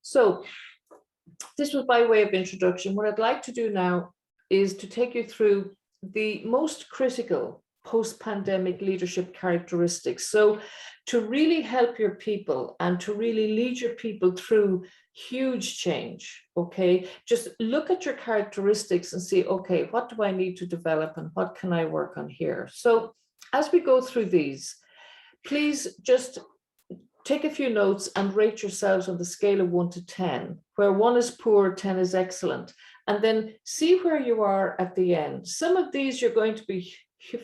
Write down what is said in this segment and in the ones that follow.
So this was by way of introduction. What I'd like to do now is to take you through the most critical post-pandemic leadership characteristics. So to really help your people and to really lead your people through huge change, okay, just look at your characteristics and see, okay, what do I need to develop and what can I work on here? So as we go through these, please just take a few notes and rate yourselves on the scale of 1 to 10, where 1 is poor, 10 is excellent, and then see where you are at the end. Some of these you're going to be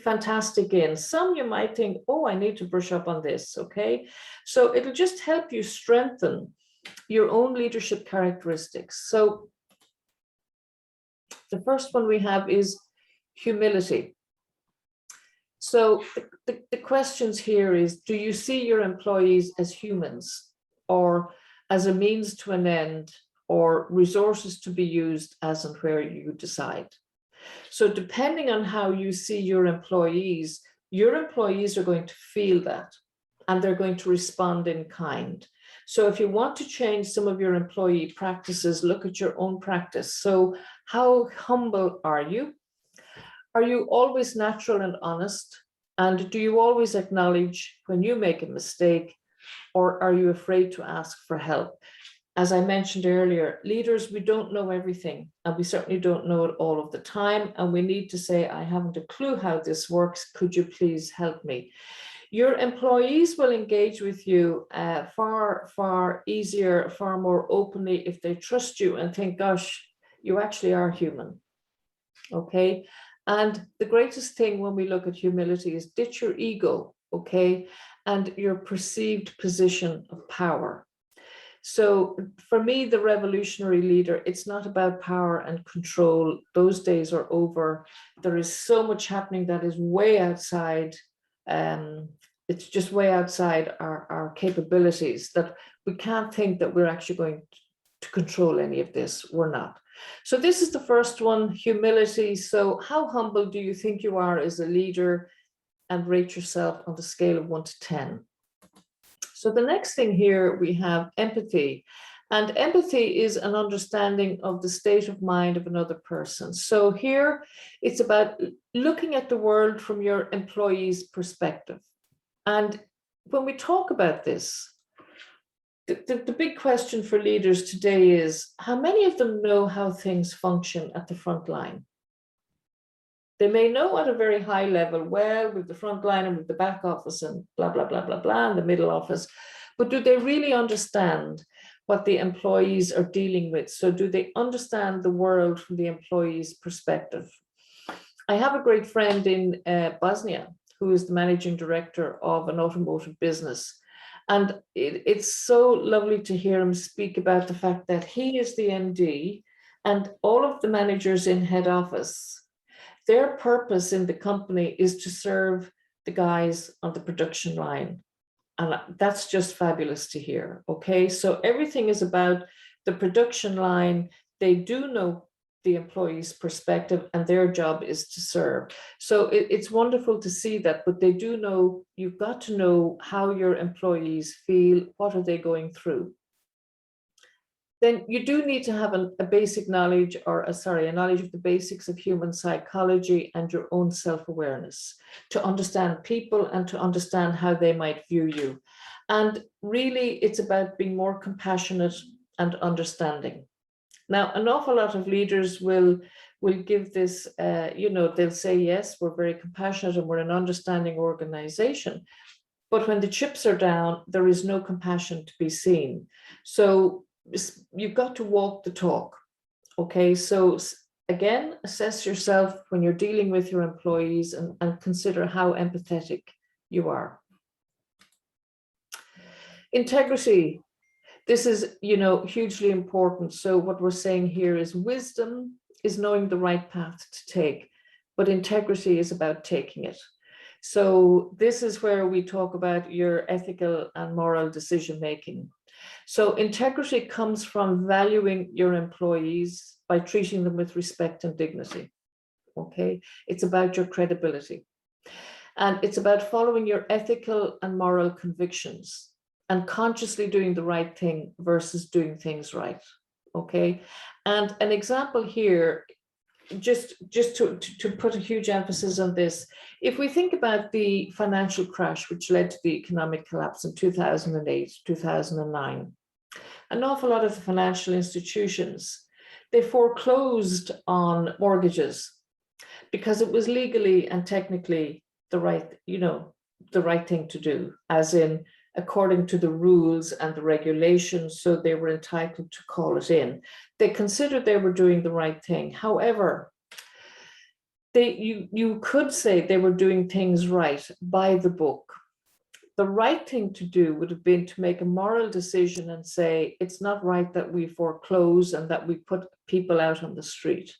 fantastic in. Some you might think, oh, I need to brush up on this, okay? So it'll just help you strengthen your own leadership characteristics. So the first one we have is humility. So the questions here is, do you see your employees as humans or as a means to an end or resources to be used as and where you decide? So depending on how you see your employees are going to feel that and they're going to respond in kind. So if you want to change some of your employee practices, look at your own practice. So how humble are you? Are you always natural and honest? And do you always acknowledge when you make a mistake, or are you afraid to ask for help? As I mentioned earlier, leaders, we don't know everything, and we certainly don't know it all of the time. And we need to say, I haven't a clue how this works. Could you please help me? Your employees will engage with you far easier, far more openly if they trust you and think, gosh, you actually are human. Okay. And the greatest thing when we look at humility is ditch your ego, okay, and your perceived position of power. So for me, the revolutionary leader, it's not about power and control. Those days are over. There is so much happening that is way outside. It's just way outside our capabilities that we can't think that we're actually going to control any of this. We're not. So this is the first one, humility. So how humble do you think you are as a leader? And rate yourself on the scale of 1 to 10. So the next thing here, we have empathy. And empathy is an understanding of the state of mind of another person. So here, it's about looking at the world from your employee's perspective. And when we talk about this, the big question for leaders today is, how many of them know how things function at the front line? They may know at a very high level, well, with the front line and with the back office and blah, blah, blah, blah, blah, and the middle office. But do they really understand what the employees are dealing with? So do they understand the world from the employee's perspective? I have a great friend in Bosnia, who is the managing director of an automotive business. And it's so lovely to hear him speak about the fact that he is the MD and all of the managers in head office, their purpose in the company is to serve the guys on the production line. And that's just fabulous to hear. Okay, so everything is about the production line. They do know the employee's perspective and their job is to serve. So it's wonderful to see that, but they do know, you've got to know how your employees feel, what are they going through. Then you do need to have a basic knowledge, or a knowledge of the basics of human psychology and your own self-awareness to understand people and to understand how they might view you. And really, it's about being more compassionate and understanding. Now, an awful lot of leaders will give this, they'll say, yes, we're very compassionate and we're an understanding organization. But when the chips are down, there is no compassion to be seen. So you've got to walk the talk. Okay, so again, assess yourself when you're dealing with your employees and consider how empathetic you are. Integrity. This is, hugely important. So what we're saying here is wisdom is knowing the right path to take, but integrity is about taking it. So this is where we talk about your ethical and moral decision-making. So integrity comes from valuing your employees by treating them with respect and dignity. Okay, it's about your credibility. And it's about following your ethical and moral convictions. and consciously doing the right thing versus doing things right. Okay. And an example here, just to put a huge emphasis on this, if we think about the financial crash, which led to the economic collapse in 2008, 2009, an awful lot of the financial institutions, they foreclosed on mortgages because it was legally and technically the right, the right thing to do, as in according to the rules and the regulations, so they were entitled to call it in. They considered they were doing the right thing. However, you could say they were doing things right, by the book. The right thing to do would have been to make a moral decision and say, it's not right that we foreclose and that we put people out on the street.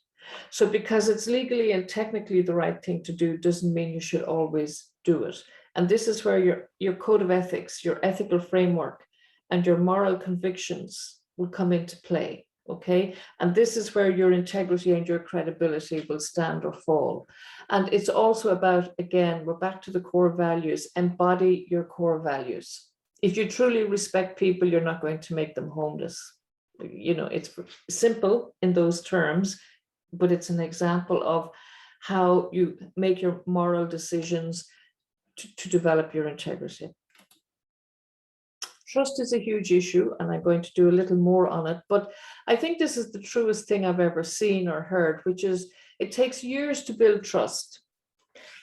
So because it's legally and technically the right thing to do doesn't mean you should always do it. And this is where your code of ethics, your ethical framework, and your moral convictions will come into play, okay? And this is where your integrity and your credibility will stand or fall. And it's also about, again, we're back to the core values, embody your core values. If you truly respect people, you're not going to make them homeless. It's simple in those terms, but it's an example of how you make your moral decisions to develop your integrity. Trust is a huge issue, and I'm going to do a little more on it, but I think this is the truest thing I've ever seen or heard, which is it takes years to build trust.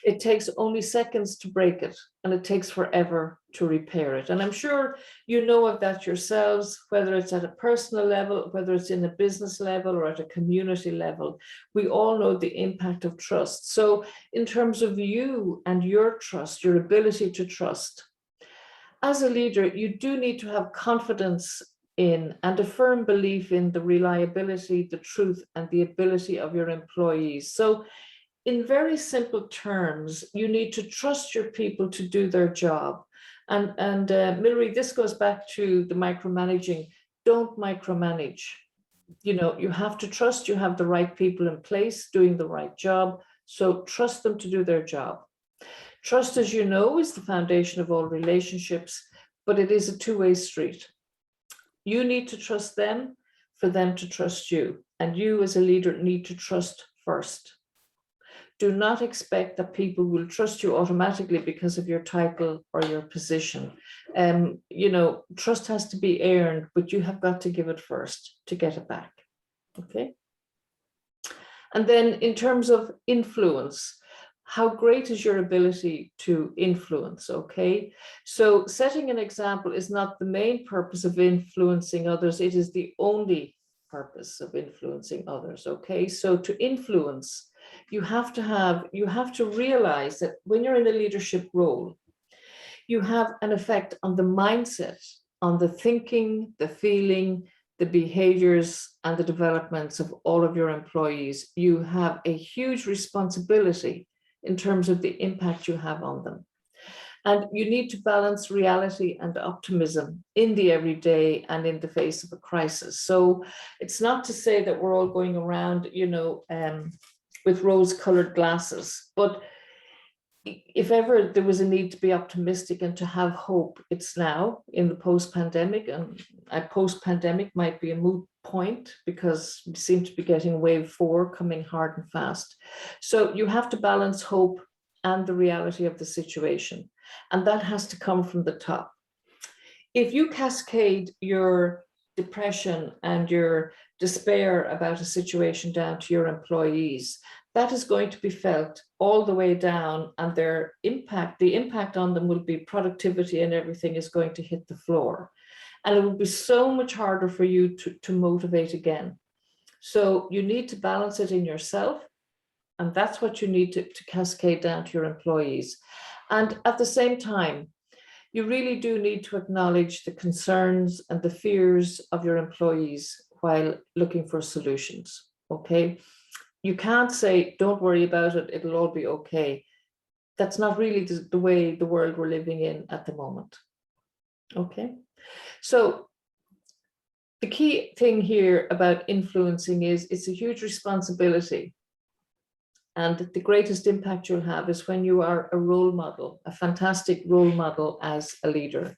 It takes only seconds to break it, and it takes forever to repair it. And I'm sure you know of that yourselves, whether it's at a personal level, whether it's in a business level or at a community level. We all know the impact of trust. So in terms of you and your trust, your ability to trust, as a leader, you do need to have confidence in and a firm belief in the reliability, the truth, and the ability of your employees. So in very simple terms, you need to trust your people to do their job. And Milry, this goes back to the micromanaging. Don't micromanage. You have to trust you have the right people in place doing the right job. So trust them to do their job. Trust, as you know, is the foundation of all relationships, but it is a two-way street. You need to trust them for them to trust you. And you as a leader need to trust first. Do not expect that people will trust you automatically because of your title or your position. Trust has to be earned, but you have got to give it first to get it back. Okay. And then in terms of influence, how great is your ability to influence? Okay. So setting an example is not the main purpose of influencing others. It is the only purpose of influencing others. Okay. So to influence, you have to realize that when you're in a leadership role, you have an effect on the mindset, on the thinking, the feeling, the behaviors, and the developments of all of your employees. You have a huge responsibility in terms of the impact you have on them. And you need to balance reality and optimism in the everyday and in the face of a crisis. So it's not to say that we're all going around, with rose-colored glasses. But if ever there was a need to be optimistic and to have hope, it's now in the post-pandemic. And post-pandemic might be a moot point because we seem to be getting wave 4 coming hard and fast. So you have to balance hope and the reality of the situation. And that has to come from the top. If you cascade your depression and your despair about a situation down to your employees, that is going to be felt all the way down, and the impact on them will be productivity, and everything is going to hit the floor. And it will be so much harder for you to motivate again. So you need to balance it in yourself, and that's what you need to cascade down to your employees. And at the same time, you really do need to acknowledge the concerns and the fears of your employees while looking for solutions, okay? You can't say, don't worry about it, it'll all be okay. That's not really the way the world we're living in at the moment, okay? So the key thing here about influencing is it's a huge responsibility. And the greatest impact you'll have is when you are a role model, a fantastic role model as a leader.